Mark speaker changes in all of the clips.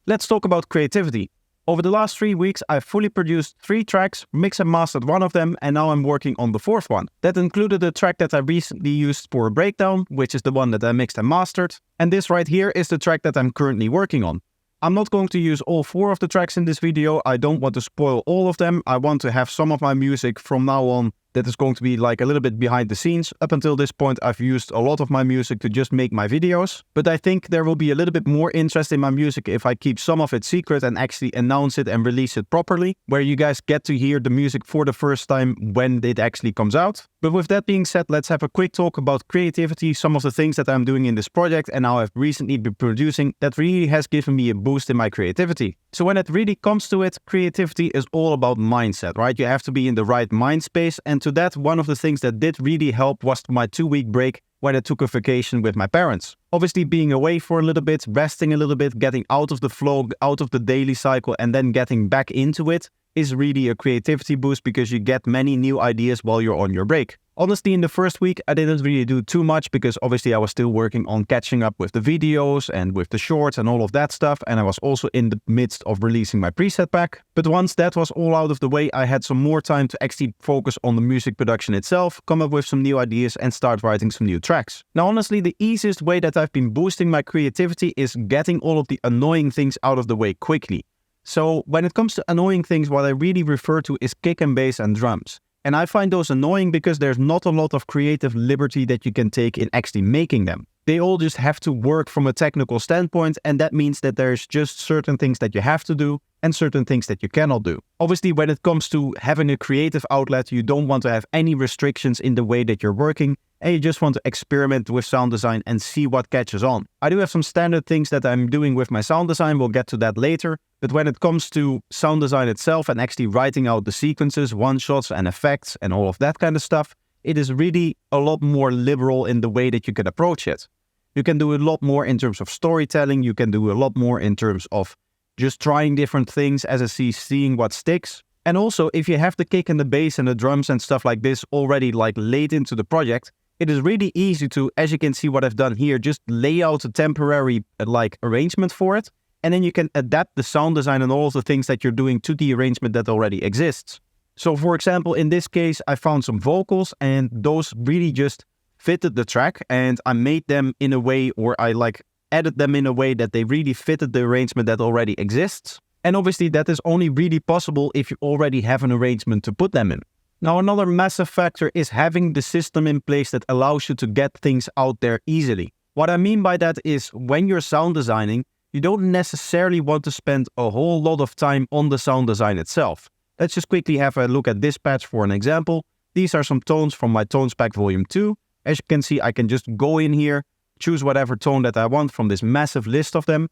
Speaker 1: Let's talk about creativity. Over the last 3 weeks, I've fully produced 3 tracks, mixed and mastered one of them, and now I'm working on the 4th one. That included a track that I recently used for a breakdown, which is the one that I mixed and mastered. And this right here is the track that I'm currently working on. I'm not going to use all 4 of the tracks in this video. I don't want to spoil all of them. I want to have some of my music from now on that is going to be like a little bit behind the scenes. Up until this point, I've used a lot of my music to just make my videos. But I think there will be a little bit more interest in my music if I keep some of it secret and actually announce it and release it properly, where you guys get to hear the music for the first time when it actually comes out. But with that being said, let's have a quick talk about creativity, some of the things that I'm doing in this project and how I've recently been producing that really has given me a boost in my creativity. So when it really comes to it, creativity is all about mindset, right? You have to be in the right mind space, and to that, one of the things that did really help was my 2-week break when I took a vacation with my parents. Obviously being away for a little bit, resting a little bit, getting out of the flow, out of the daily cycle, and then getting back into it is really a creativity boost because you get many new ideas while you're on your break. Honestly, in the first week, I didn't really do too much because obviously I was still working on catching up with the videos and with the shorts and all of that stuff. And I was also in the midst of releasing my preset pack. But once that was all out of the way, I had some more time to actually focus on the music production itself, come up with some new ideas and start writing some new tracks. Now, honestly, the easiest way that I've been boosting my creativity is getting all of the annoying things out of the way quickly. So when it comes to annoying things, what I really refer to is kick and bass and drums. And I find those annoying because there's not a lot of creative liberty that you can take in actually making them. They all just have to work from a technical standpoint, and that means that there's just certain things that you have to do and certain things that you cannot do. Obviously, when it comes to having a creative outlet, you don't want to have any restrictions in the way that you're working, and you just want to experiment with sound design and see what catches on. I do have some standard things that I'm doing with my sound design, we'll get to that later, but when it comes to sound design itself and actually writing out the sequences, one-shots and effects and all of that kind of stuff, it is really a lot more liberal in the way that you can approach it. You can do a lot more in terms of storytelling, you can do a lot more in terms of just trying different things as I see, seeing what sticks. And also, if you have the kick and the bass and the drums and stuff like this already like laid into the project, it is really easy to, as you can see what I've done here, just lay out a temporary like arrangement for it. And then you can adapt the sound design and all of the things that you're doing to the arrangement that already exists. So for example, in this case, I found some vocals and those really just fitted the track, and I made them in a way, or I like added them in a way that they really fitted the arrangement that already exists. And obviously that is only really possible if you already have an arrangement to put them in. Now, another massive factor is having the system in place that allows you to get things out there easily. What I mean by that is when you're sound designing, you don't necessarily want to spend a whole lot of time on the sound design itself. Let's just quickly have a look at this patch for an example. These are some tones from my Tones Pack Volume 2. As you can see, I can just go in here, choose whatever tone that I want from this massive list of them.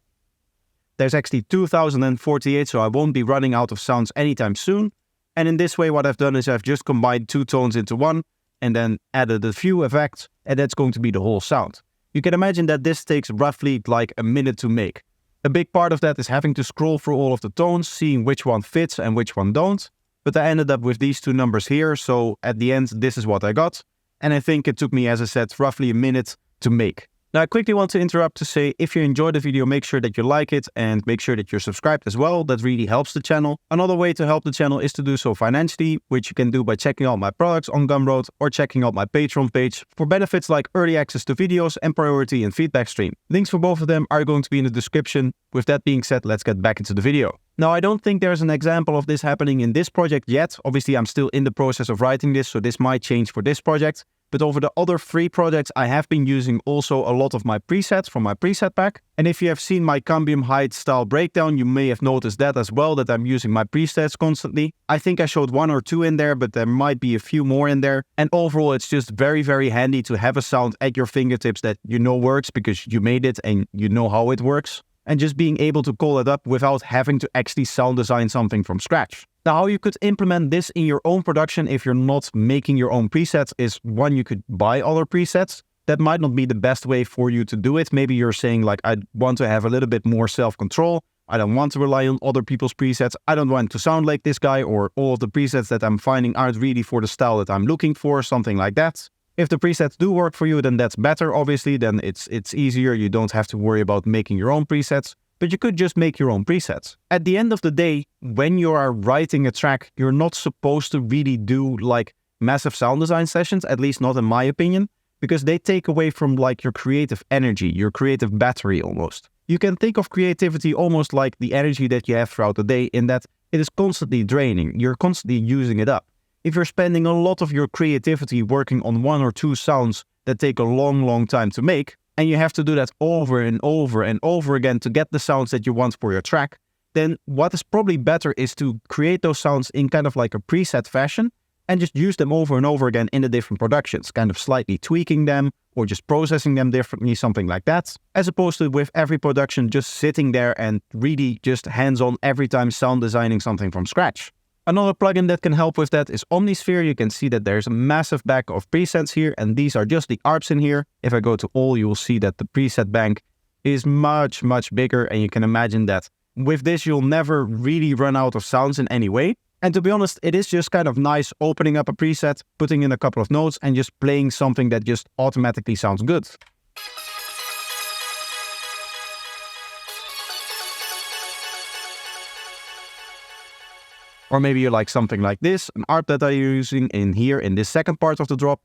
Speaker 1: There's actually 2048, so I won't be running out of sounds anytime soon. And in this way, what I've done is I've just combined 2 tones into one and then added a few effects, and that's going to be the whole sound. You can imagine that this takes roughly like a minute to make. A big part of that is having to scroll through all of the tones, seeing which one fits and which one don't. But I ended up with these 2 numbers here, so at the end, this is what I got. And I think it took me, as I said, roughly a minute to make. Now, I quickly want to interrupt to say, if you enjoyed the video, make sure that you like it and make sure that you're subscribed as well. That really helps the channel. Another way to help the channel is to do so financially, which you can do by checking out my products on Gumroad or checking out my Patreon page for benefits like early access to videos and priority in feedback stream. Links for both of them are going to be in the description. With that being said, let's get back into the video. Now, I don't think there's an example of this happening in this project yet. Obviously, I'm still in the process of writing this, so this might change for this project. But over the other 3 projects, I have been using also a lot of my presets from my preset pack. And if you have seen my Cambium height style breakdown, you may have noticed that as well, that I'm using my presets constantly. I think I showed 1 or 2 in there, but there might be a few more in there. And overall, it's just very, very handy to have a sound at your fingertips that you know works because you made it and you know how it works. And just being able to call it up without having to actually sound design something from scratch. Now, how you could implement this in your own production if you're not making your own presets is, one, you could buy other presets. That might not be the best way for you to do it. Maybe you're saying like, I want to have a little bit more self-control. I don't want to rely on other people's presets. I don't want to sound like this guy, or all of the presets that I'm finding aren't really for the style that I'm looking for, something like that. If the presets do work for you, then that's better, obviously. Then it's easier. You don't have to worry about making your own presets. but you could just make your own presets. At the end of the day, when you are writing a track, you're not supposed to really do like massive sound design sessions, at least not in my opinion, because they take away from like your creative energy, your creative battery almost. You can think of creativity almost like the energy that you have throughout the day, in that it is constantly draining. You're constantly using it up. If you're spending a lot of your creativity working on one or two sounds that take a long time to make, and you have to do that over and over and over again to get the sounds that you want for your track, then what is probably better is to create those sounds in kind of like a preset fashion and just use them over and over again in the different productions, kind of slightly tweaking them or just processing them differently, something like that, as opposed to with every production just sitting there and really just hands-on every time sound designing something from scratch. Another plugin that can help with that is Omnisphere. You can see that there's a massive bank of presets here, and these are just the ARPs in here. If I go to all, you will see that the preset bank is much bigger, and you can imagine that with this you'll never really run out of sounds in any way. And to be honest, it is just kind of nice opening up a preset, putting in a couple of notes, and just playing something that just automatically sounds good. Or maybe you like something like this, an ARP that I'm using in here in this second part of the drop.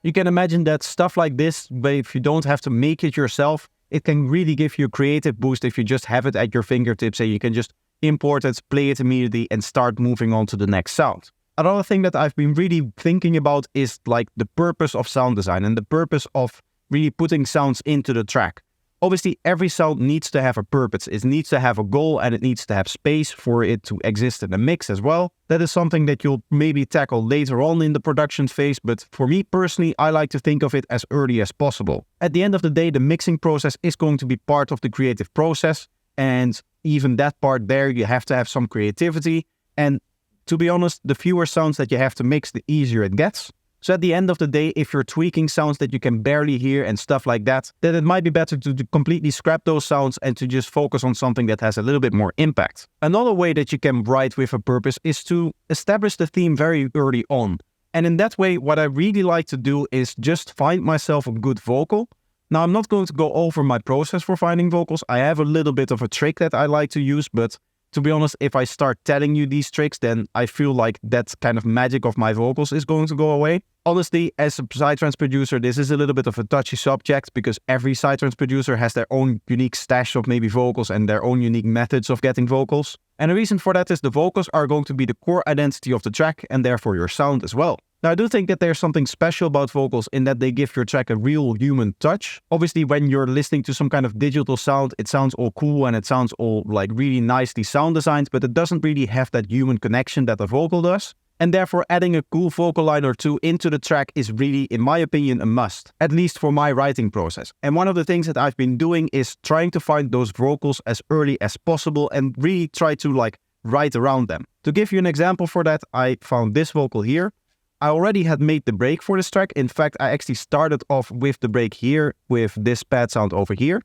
Speaker 1: You can imagine that stuff like this, but if you don't have to make it yourself, it can really give you a creative boost if you just have it at your fingertips and you can just import it, play it immediately, and start moving on to the next sound. Another thing that I've been really thinking about is like the purpose of sound design and the purpose of really putting sounds into the track. Obviously, every sound needs to have a purpose. It needs to have a goal and it needs to have space for it to exist in the mix as well. That is something that you'll maybe tackle later on in the production phase, but for me personally, I like to think of it as early as possible. At the end of the day, the mixing process is going to be part of the creative process, and even that part there, you have to have some creativity. And to be honest, the fewer sounds that you have to mix, the easier it gets. So at the end of the day, if you're tweaking sounds that you can barely hear and stuff like that, then it might be better to completely scrap those sounds and to just focus on something that has a little bit more impact. Another way that you can write with a purpose is to establish the theme very early on. And in that way, what I really like to do is just find myself a good vocal. Now, I'm not going to go over my process for finding vocals. I have a little bit of a trick that I like to use, but to be honest, if I start telling you these tricks, then I feel like that kind of magic of my vocals is going to go away. Honestly, as a Psytrance producer, this is a little bit of a touchy subject because every Psytrance producer has their own unique stash of maybe vocals and their own unique methods of getting vocals. And the reason for that is the vocals are going to be the core identity of the track and therefore your sound as well. Now, I do think that there's something special about vocals in that they give your track a real human touch. Obviously, when you're listening to some kind of digital sound, it sounds all cool and it sounds all like really nicely sound designed, but it doesn't really have that human connection that a vocal does. And therefore, adding a cool vocal line or two into the track is really, in my opinion, a must, at least for my writing process. And one of the things that I've been doing is trying to find those vocals as early as possible and really try to like write around them. To give you an example for that, I found this vocal here. I already had made the break for this track. In fact, I actually started off with the break here with this pad sound over here.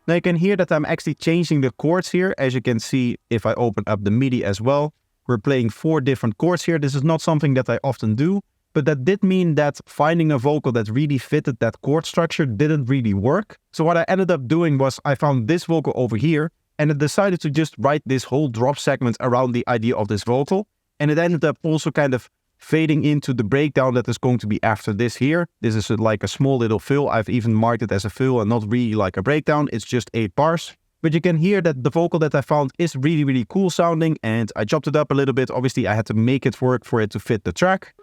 Speaker 1: Now you can hear that I'm actually changing the chords here. As you can see, if I open up the MIDI as well, we're playing 4 different chords here. This is not something that I often do, but that did mean that finding a vocal that really fitted that chord structure didn't really work. So what I ended up doing was I found this vocal over here and I decided to just write this whole drop segment around the idea of this vocal. And it ended up also kind of fading into the breakdown that is going to be after this here. This is like a small little fill. I've even marked it as a fill and not really like a breakdown. It's just 8 bars. But you can hear that the vocal that I found is really cool sounding, and I chopped it up a little bit. Obviously, I had to make it work for it to fit the track.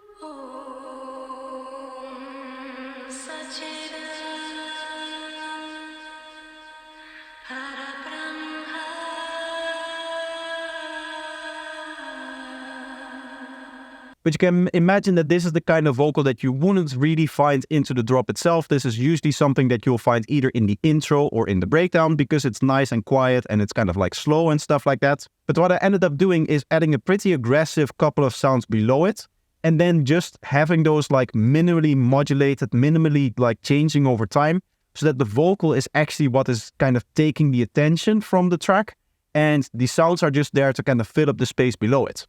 Speaker 1: But you can imagine that this is the kind of vocal that you wouldn't really find into the drop itself. This is usually something that you'll find either in the intro or in the breakdown because it's nice and quiet and it's kind of like slow and stuff like that. But what I ended up doing is adding a pretty aggressive couple of sounds below it. and then just having those like minimally modulated, minimally like changing over time, so that the vocal is actually what is kind of taking the attention from the track, and the sounds are just there to kind of fill up the space below it.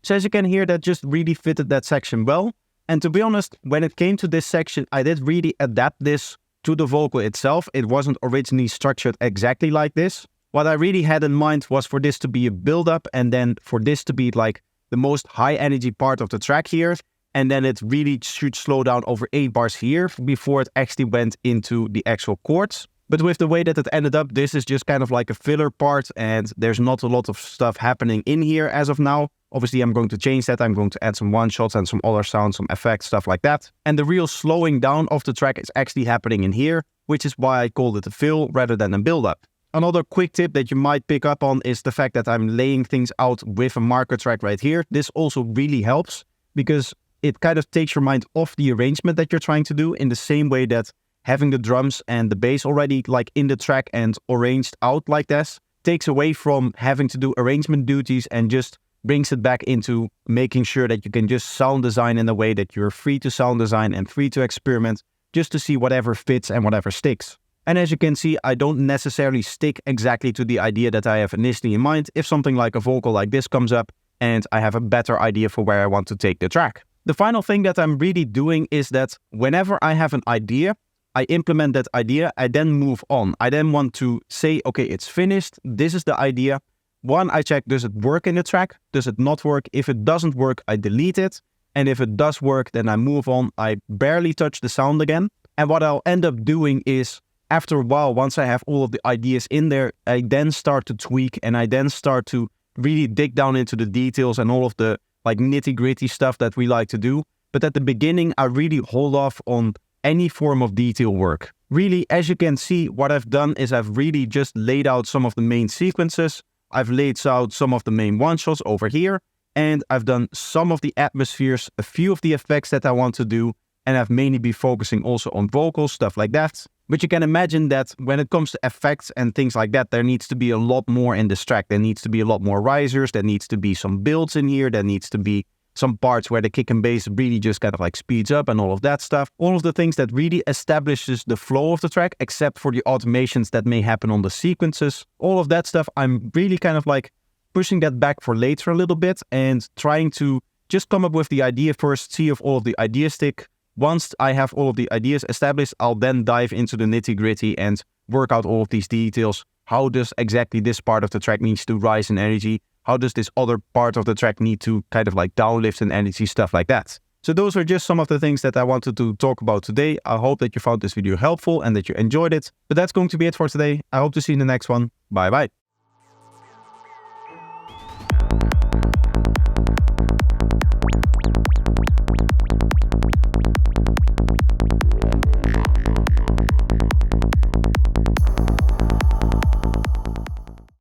Speaker 1: So as you can hear, that just really fitted that section well. And to be honest, when it came to this section, I did really adapt this to the vocal itself. It wasn't originally structured exactly like this. What I really had in mind was for this to be a build-up, and then for this to be like the most high energy part of the track here. And then it really should slow down over 8 bars here before it actually went into the actual chords. But with the way that it ended up, this is just kind of like a filler part, and there's not a lot of stuff happening in here as of now. Obviously, I'm going to change that. I'm going to add some one-shots and some other sounds, some effects, stuff like that. And the real slowing down of the track is actually happening in here, which is why I called it a fill rather than a build-up. Another quick tip that you might pick up on is the fact that I'm laying things out with a marker track right here. This also really helps because it kind of takes your mind off the arrangement that you're trying to do, in the same way that having the drums and the bass already like in the track and arranged out like this takes away from having to do arrangement duties and just brings it back into making sure that you can just sound design in a way that you're free to sound design and free to experiment, just to see whatever fits and whatever sticks. And as you can see, I don't necessarily stick exactly to the idea that I have initially in mind if something like a vocal like this comes up and I have a better idea for where I want to take the track. The final thing that I'm really doing is that whenever I have an idea, I implement that idea, I then move on. I then want to say, okay, it's finished. This is the idea. One, I check, does it work in the track? Does it not work? If it doesn't work, I delete it. And if it does work, then I move on. I barely touch the sound again. And what I'll end up doing is, after a while, once I have all of the ideas in there, I then start to tweak and I then start to really dig down into the details and all of the like nitty-gritty stuff that we like to do. But at the beginning, I really hold off on any form of detail work. Really, as you can see, what I've done is I've really just laid out some of the main sequences. I've laid out some of the main one-shots over here, and I've done some of the atmospheres, a few of the effects that I want to do, and I've mainly been focusing also on vocals, stuff like that. But you can imagine that when it comes to effects and things like that, there needs to be a lot more in this track. There needs to be a lot more risers, there needs to be some builds in here, there needs to be some parts where the kick and bass really just kind of like speeds up and all of that stuff. All of the things that really establishes the flow of the track, except for the automations that may happen on the sequences. All of that stuff, I'm really kind of like pushing that back for later a little bit and trying to just come up with the idea first, see if all of the ideas stick. Once I have all of the ideas established, I'll then dive into the nitty-gritty and work out all of these details. How does exactly this part of the track needs to rise in energy? How does this other part of the track need to kind of like downlift in energy, stuff like that. So those are just some of the things that I wanted to talk about today. I hope that you found this video helpful and that you enjoyed it. But that's going to be it for today. I hope to see you in the next one. Bye bye.